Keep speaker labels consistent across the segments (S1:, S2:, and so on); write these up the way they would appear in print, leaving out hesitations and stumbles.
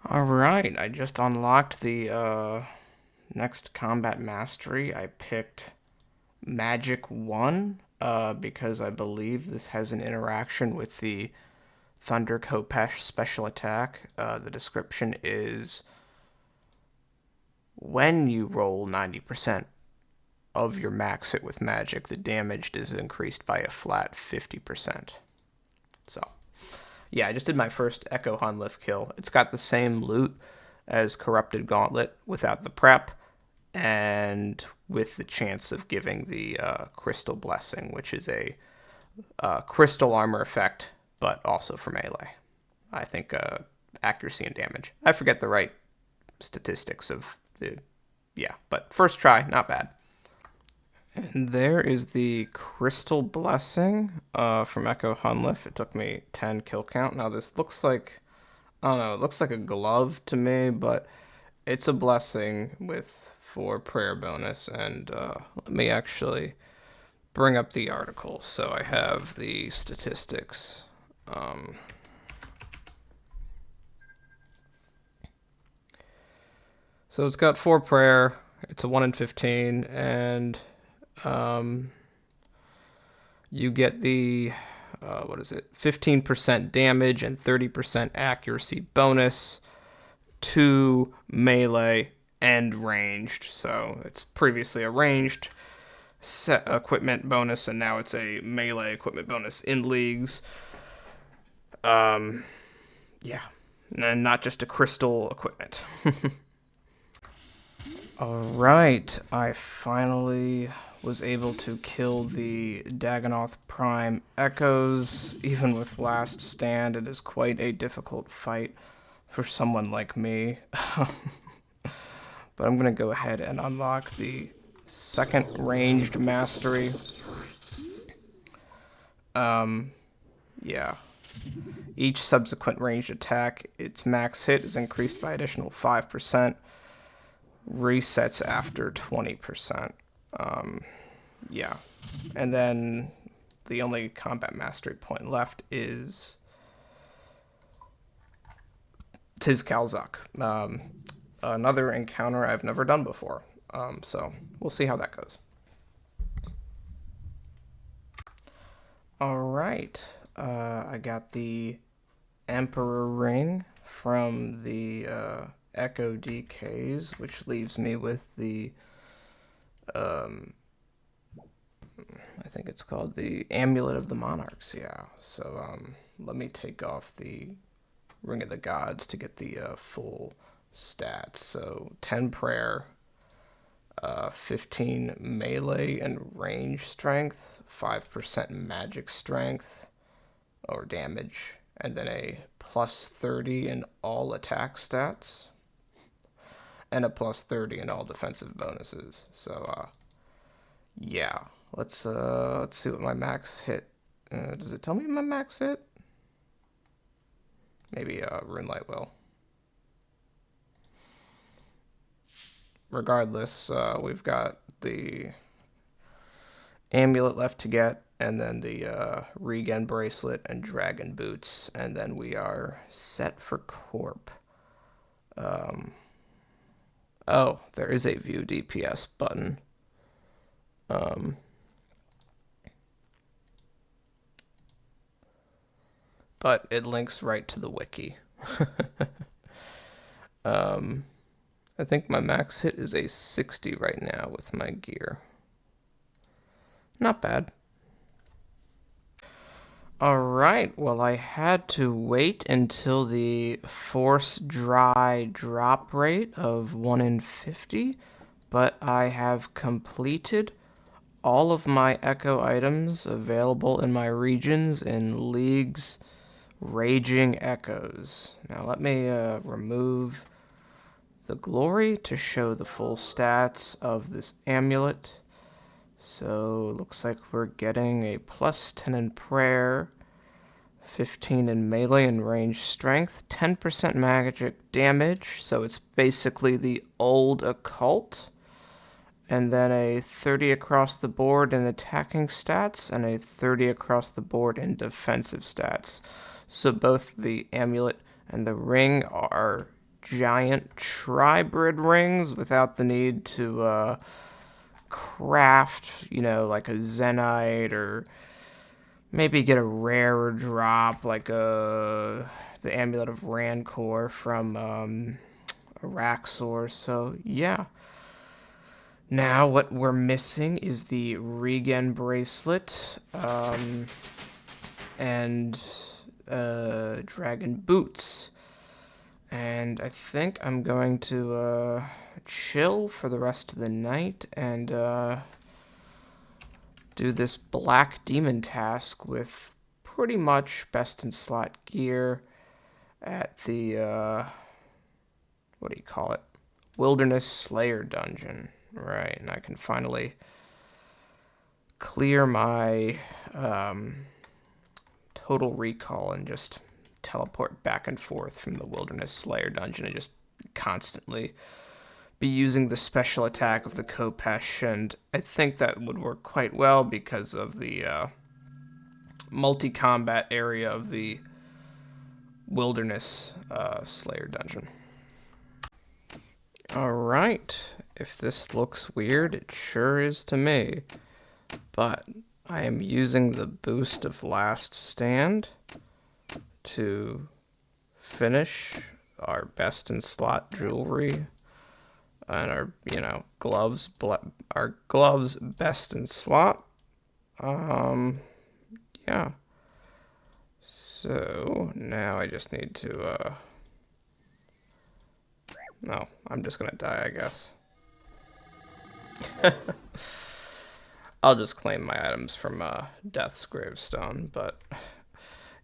S1: Alright, I just unlocked the next combat mastery. I picked Magic 1 because I believe this has an interaction with the Thunder Kopesh special attack. The description is when you roll 90% of your max hit with magic, the damage is increased by a flat 50%. So, yeah, I just did my first Echo Hunlift kill. It's got the same loot as Corrupted Gauntlet without the prep, and with the chance of giving the Crystal Blessing, which is a crystal armor effect, but also for melee. I think accuracy and damage. I forget the right statistics of the. Yeah, but first try, not bad. And there is the Crystal Blessing from Echo Hunlift. It took me 10 kill count. Now this looks like, I don't know, it looks like a glove to me, but it's a blessing with 4 prayer bonus. And let me actually bring up the article so I have the statistics. So it's got 4 prayer. It's a 1 in 15, and you get the what is it? 15% damage and 30% accuracy bonus to melee and ranged. So it's previously a ranged set equipment bonus, and now it's a melee equipment bonus in leagues. Yeah, and not just a crystal equipment. All right, I finally was able to kill the Dagonoth Prime Echoes. Even with Last Stand, it is quite a difficult fight for someone like me. But I'm going to go ahead and unlock the second ranged mastery. Yeah. Each subsequent ranged attack, its max hit is increased by additional 5%. Resets after 20%. Yeah. And then the only combat mastery point left is Tiz Kalzak. Another encounter I've never done before. So we'll see how that goes. All right. I got the Emperor Ring from the Echo DKs, which leaves me with the I think it's called the Amulet of the Monarchs. Yeah. So let me take off the Ring of the Gods to get the full stats. So 10 prayer, 15 melee and range strength, 5% magic strength or damage, and then a plus 30 in all attack stats, and a plus 30 in all defensive bonuses. So, yeah, let's see what my max hit. Does it tell me my max hit? Maybe Runelight will. Regardless, we've got the amulet left to get, and then the regen bracelet and dragon boots, and then we are set for Corp. Oh, there is a view DPS button. But it links right to the wiki. I think my max hit is a 60 right now with my gear. Not bad. Alright, well, I had to wait until the Force Dry drop rate of 1 in 50, but I have completed all of my Echo items available in my regions in League's Raging Echoes. Now let me remove the glory to show the full stats of this amulet. So looks like we're getting a plus 10 in prayer, 15 in melee and range strength, 10% magic damage, so it's basically the old occult, and then a 30 across the board in attacking stats, and a 30 across the board in defensive stats. So both the amulet and the ring are giant tribrid rings without the need to craft, like a Zenite, or maybe get a rarer drop like the Amulet of Rancor from Araxor. So yeah. Now what we're missing is the Regen bracelet and dragon boots. And I think I'm going to chill for the rest of the night and do this black demon task with pretty much best in slot gear at the what do you call it? Wilderness Slayer dungeon. Right, and I can finally clear my total recall and just teleport back and forth from the Wilderness Slayer dungeon and just constantly be using the special attack of the Kopesh, and I think that would work quite well because of the multi-combat area of the Wilderness Slayer dungeon. Alright, if this looks weird, it sure is to me, but I am using the boost of Last Stand to finish our best in slot jewelry and our, gloves, our gloves best in slot. Yeah. So now I just need to, no, I'm just gonna die, I guess. I'll just claim my items from Death's Gravestone, but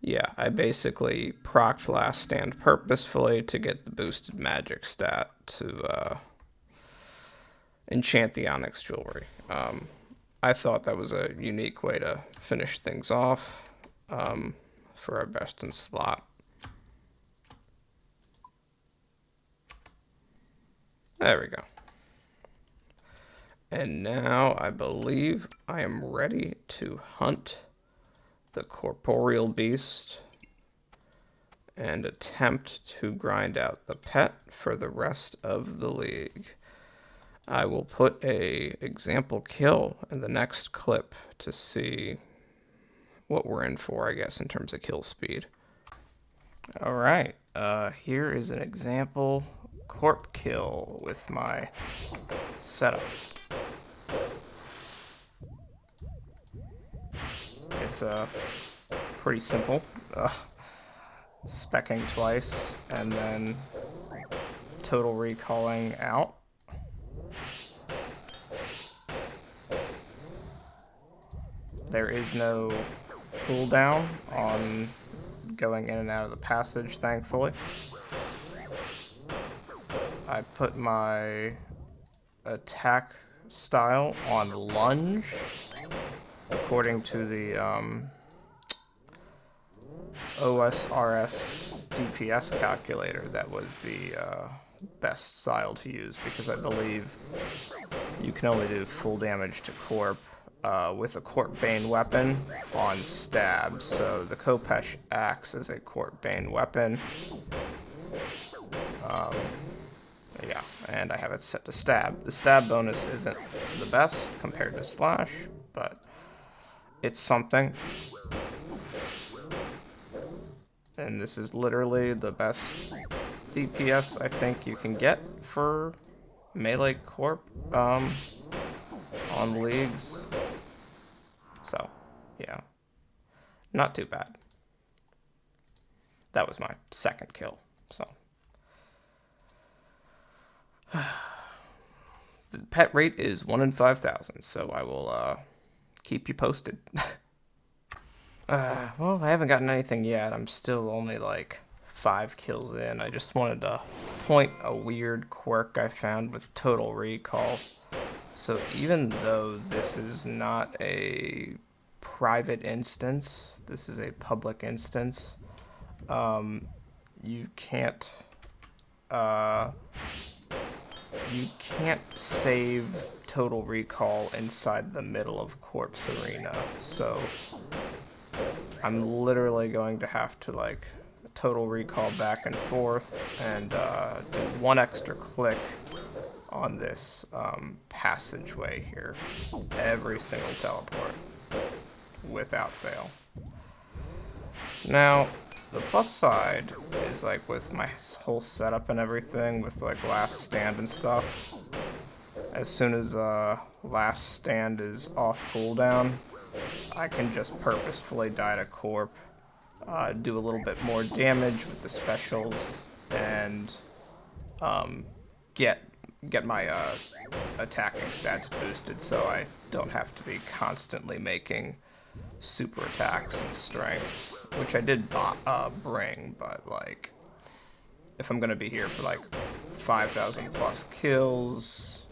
S1: yeah, I basically procced Last Stand purposefully to get the boosted magic stat to enchant the Onyx jewelry. I thought that was a unique way to finish things off for our best in slot. There we go. And now I believe I am ready to hunt the corporeal beast and attempt to grind out the pet for the rest of the league. I will put a example kill in the next clip to see what we're in for, I guess, in terms of kill speed. All right, here is an example corp kill with my setup. It's pretty simple. Specking twice and then total recalling out. There is no cooldown on going in and out of the passage, thankfully. I put my attack style on lunge according to the OSRS DPS calculator. That was the best style to use because I believe you can only do full damage to corp with a Corp Bane weapon on stab. So the Kopesh acts as a Corp Bane weapon. Yeah, and I have it set to stab. The stab bonus isn't the best compared to slash, but it's something. And this is literally the best DPS I think you can get for melee corp on leagues. So, yeah, not too bad. That was my second kill, so. The pet rate is 1 in 5,000, so I will keep you posted. Well, I haven't gotten anything yet. I'm still only like 5 kills in. I just wanted to point a weird quirk I found with total recall. So even though this is not a private instance, this is a public instance, you can't save total recall inside the middle of Corpse Arena, so I'm literally going to have to like total recall back and forth, and do one extra click on this passageway here. Every single teleport, without fail. Now, the plus side is, like, with my whole setup and everything, with, like, last stand and stuff, as soon as last stand is off cooldown, I can just purposefully die to Corp, do a little bit more damage with the specials, and get my attacking stats boosted, so I don't have to be constantly making super attacks and strengths, which I did bring, but, like, if I'm gonna be here for, like, 5,000 plus kills,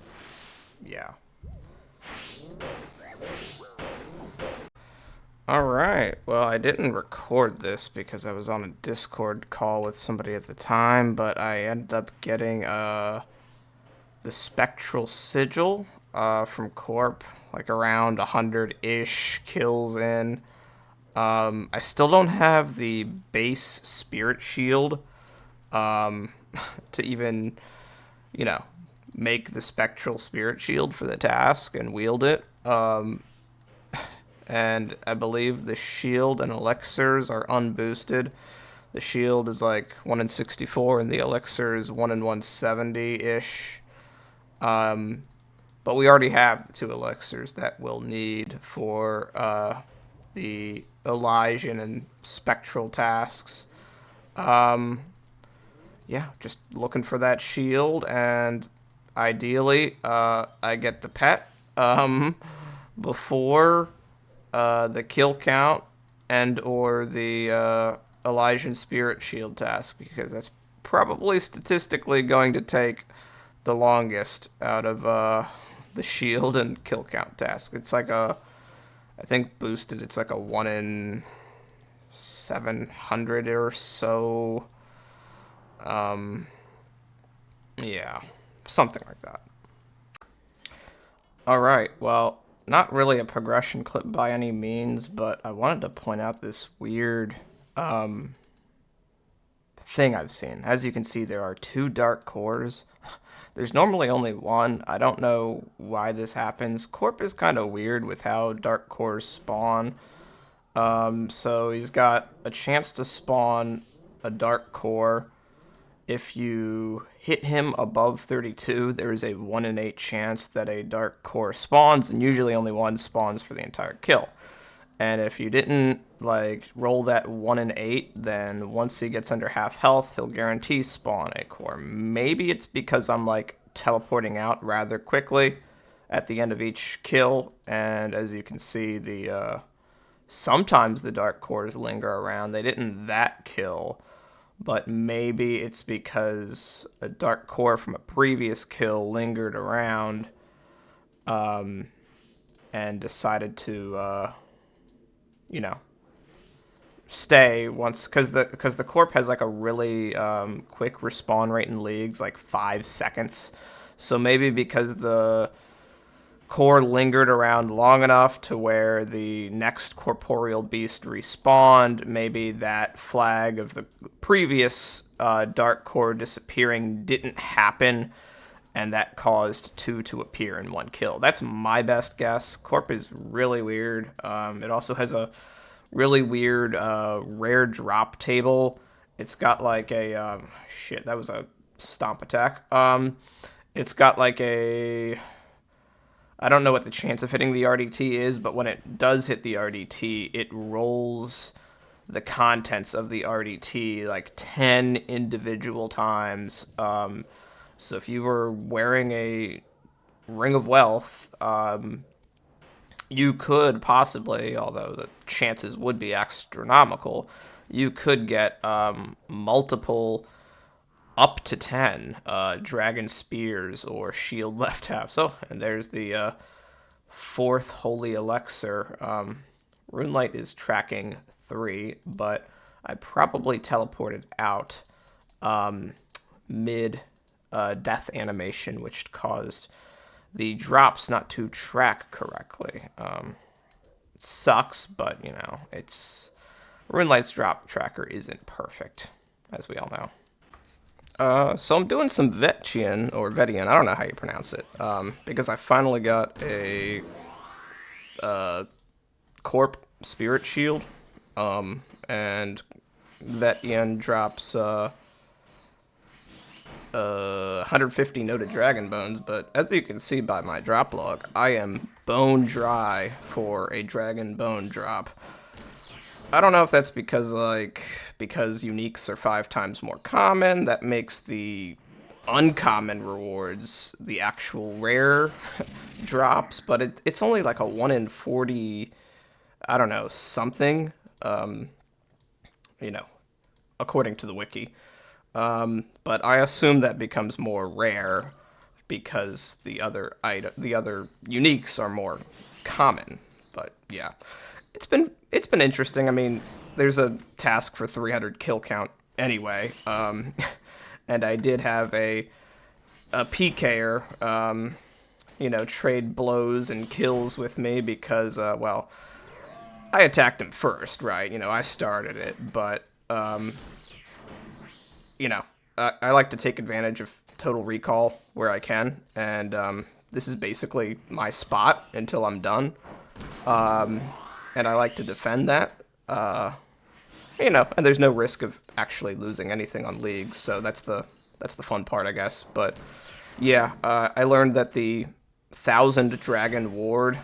S1: yeah. Alright, well, I didn't record this because I was on a Discord call with somebody at the time, but I ended up getting the Spectral Sigil from Corp, like around 100-ish kills in. I still don't have the base Spirit Shield to even, you know, make the Spectral Spirit Shield for the task and wield it. And I believe the shield and elixirs are unboosted. The shield is like 1 in 64, and the elixir is 1 in 170-ish. But we already have the 2 elixirs that we'll need for the Elysian and Spectral tasks. Yeah, just looking for that shield, and ideally, I get the pet before the kill count and or the Elysian Spirit Shield task, because that's probably statistically going to take the longest out of the shield and kill count task. It's like I think boosted, it's like a 1 in 700 or so. Yeah, something like that. Alright, well, not really a progression clip by any means, but I wanted to point out this weird thing I've seen. As you can see, there are 2 dark cores. There's normally only 1. I don't know why this happens. Corp is kind of weird with how dark cores spawn. So he's got a chance to spawn a dark core. If you hit him above 32, there is a 1 in 8 chance that a dark core spawns, and usually only 1 spawns for the entire kill. And if you didn't, like, roll that 1 in 8, then once he gets under half health, he'll guarantee spawn a core. Maybe it's because I'm, like, teleporting out rather quickly at the end of each kill, and as you can see, the sometimes the dark cores linger around. They didn't that kill, but maybe it's because a dark core from a previous kill lingered around and decided to, you know, stay once, because the Corp has like a really quick respawn rate in leagues, like 5 seconds. So maybe because the core lingered around long enough to where the next corporeal beast respawned, maybe that flag of the previous dark core disappearing didn't happen, and that caused 2 to appear in 1 kill. That's my best guess. Corp is really weird. It also has a really weird rare drop table. It's got like a shit, that was a stomp attack. It's got like a, I don't know what the chance of hitting the RDT is, but when it does hit the RDT, it rolls the contents of the RDT like 10 individual times. So if you were wearing a Ring of Wealth, you could possibly, although the chances would be astronomical, you could get multiple up to 10 Dragon Spears or Shield left half. So, and there's the 4th Holy Elixir. Runelight is tracking 3, but I probably teleported out mid death animation, which caused the drops not to track correctly. It sucks, but, you know, it's Runelight's drop tracker isn't perfect, as we all know. So I'm doing some Vetian, or Vetian, I don't know how you pronounce it, because I finally got a Corp Spirit Shield, and Vetian drops 150 noted dragon bones, but as you can see by my drop log, I am bone dry for a dragon bone drop. I don't know if that's because uniques are 5 times more common, that makes the uncommon rewards the actual rare drops, but it's only like a 1 in 40, I don't know, something, you know, according to the wiki. But I assume that becomes more rare because the other uniques are more common. But yeah, it's been interesting. I mean, there's a task for 300 kill count anyway, and I did have a PKer, trade blows and kills with me because well, I attacked him first, right? I started it, but I like to take advantage of total recall where I can, and this is basically my spot until I'm done. And I like to defend that, and there's no risk of actually losing anything on leagues, so that's the fun part, I guess. But yeah, I learned that the 1,000 Dragon Ward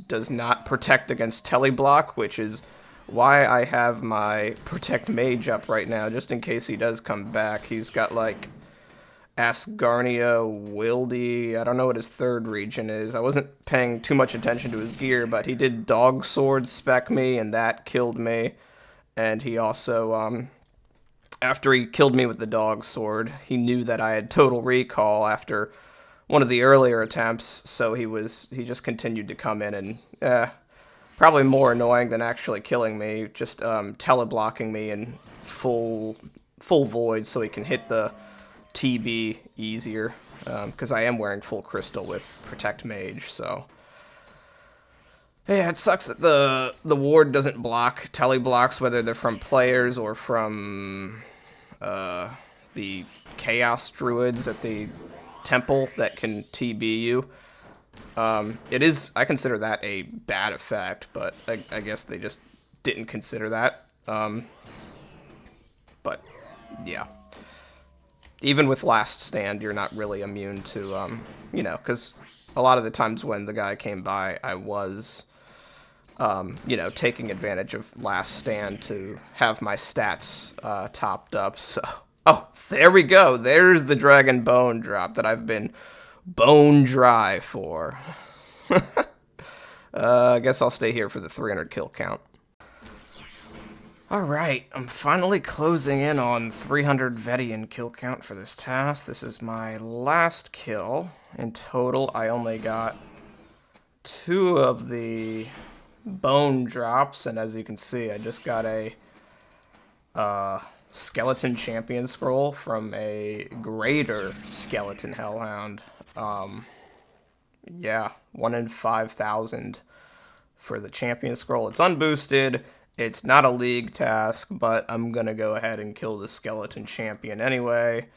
S1: does not protect against teleblock, which is why I have my Protect Mage up right now, just in case he does come back. He's got, like, Asgarnia, Wildy, I don't know what his third region is. I wasn't paying too much attention to his gear, but he did Dog Sword spec me, and that killed me. And he also, after he killed me with the Dog Sword, he knew that I had Total Recall after one of the earlier attempts, so he just continued to come in and, probably more annoying than actually killing me, just teleblocking me in full void so he can hit the TB easier, because I am wearing full crystal with Protect Mage, so yeah, it sucks that the ward doesn't block teleblocks, whether they're from players or from the Chaos Druids at the temple that can TB you. I consider that a bad effect, but I guess they just didn't consider that. But yeah, even with Last Stand, you're not really immune to, because a lot of the times when the guy came by, I was, taking advantage of Last Stand to have my stats topped up. So, oh, there we go. There's the Dragon Bone drop that I've been bone dry for. I guess I'll stay here for the 300 kill count. Alright, I'm finally closing in on 300 Vetian kill count for this task. This is my last kill. In total, I only got 2 of the bone drops, and as you can see, I just got a skeleton champion scroll from a greater skeleton hellhound. Yeah, 1 in 5,000 for the champion scroll. It's unboosted. It's not a league task, but I'm gonna go ahead and kill the skeleton champion anyway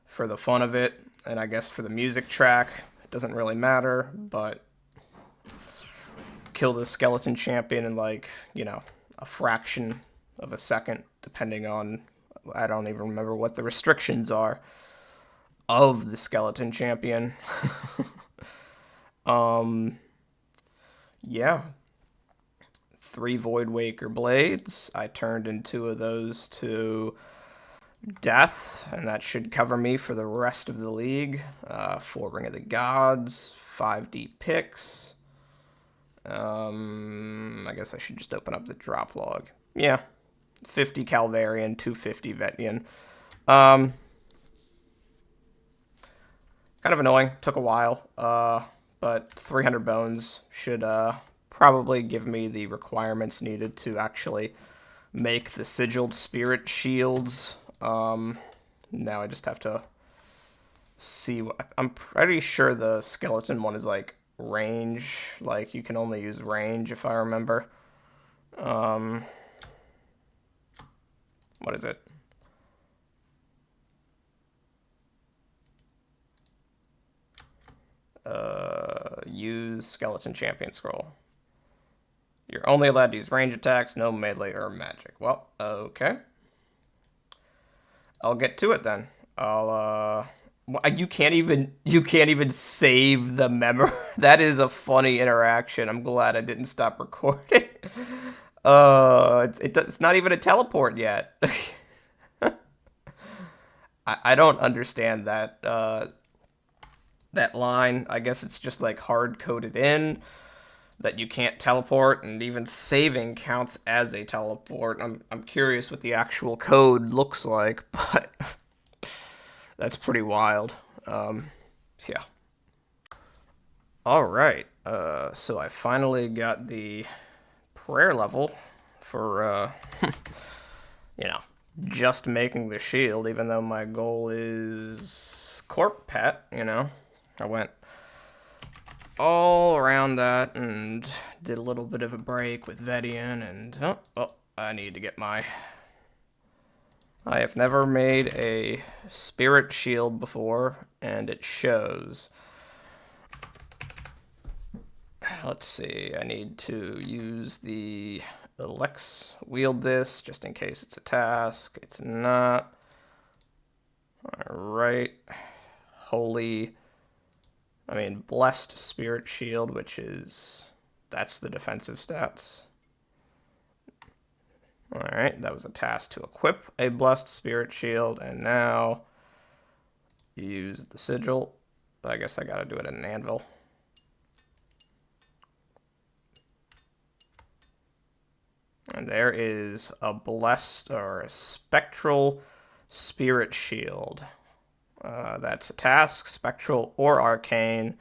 S1: for the fun of it, and I guess for the music track. It doesn't really matter, but kill the skeleton champion in, like, a fraction of a second, depending on, I don't even remember what the restrictions are of the skeleton champion. Yeah. 3 Voidwaker Blades. I turned in 2 of those to death, and that should cover me for the rest of the league. 4 Ring of the Gods, 5 deep picks. I guess I should just open up the drop log. Yeah. 50 Calvarian, 250 Vetian. Kind of annoying. Took a while. But 300 bones should probably give me the requirements needed to actually make the sigiled spirit shields. Now I just have to see. I'm pretty sure the skeleton one is like range. Like, you can only use range, if I remember. What is it? Use Skeleton Champion Scroll. You're only allowed to use range attacks, no melee or magic. Well, okay. I'll get to it then. You can't even save the memory. That is a funny interaction. I'm glad I didn't stop recording. It's not even a teleport yet. I don't understand that that line. I guess it's just like hard coded in that you can't teleport, and even saving counts as a teleport. I'm curious what the actual code looks like, but that's pretty wild. Yeah. All right. So I finally got the prayer level for just making the shield, even though my goal is Corp Pet. I went all around that and did a little bit of a break with Vedian, and I need to get my... I have never made a spirit shield before, and it shows. Let's see, I need to use the Lex, wield this just in case it's a task. It's not. Alright. Blessed Spirit Shield, that's the defensive stats. Alright, that was a task to equip a Blessed Spirit Shield, and now use the sigil. I guess I gotta do it in an anvil. And there is a blessed or a spectral spirit shield. That's a task, spectral or arcane.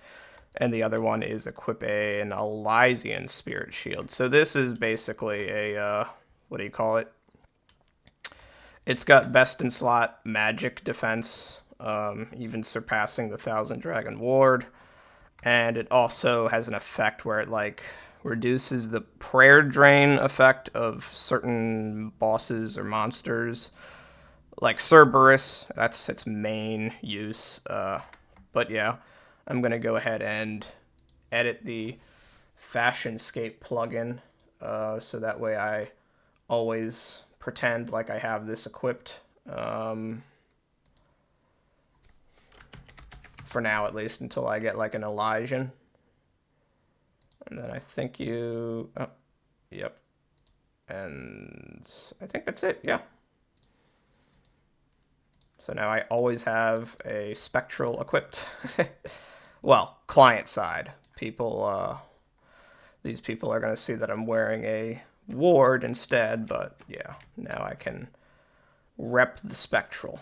S1: And the other one is equip an Elysian spirit shield. So this is basically a, what do you call it? It's got best in slot magic defense, even surpassing the Thousand Dragon Ward. And it also has an effect where it reduces the prayer drain effect of certain bosses or monsters, like Cerberus. That's its main use. But yeah, I'm gonna go ahead and edit the Fashionscape plugin, so that way I always pretend like I have this equipped. For now, at least, until I get like an Elysian. And then I think yep. And I think that's it, yeah. So now I always have a spectral equipped. Well, client side. These people are going to see that I'm wearing a ward instead, but yeah, now I can rep the spectral.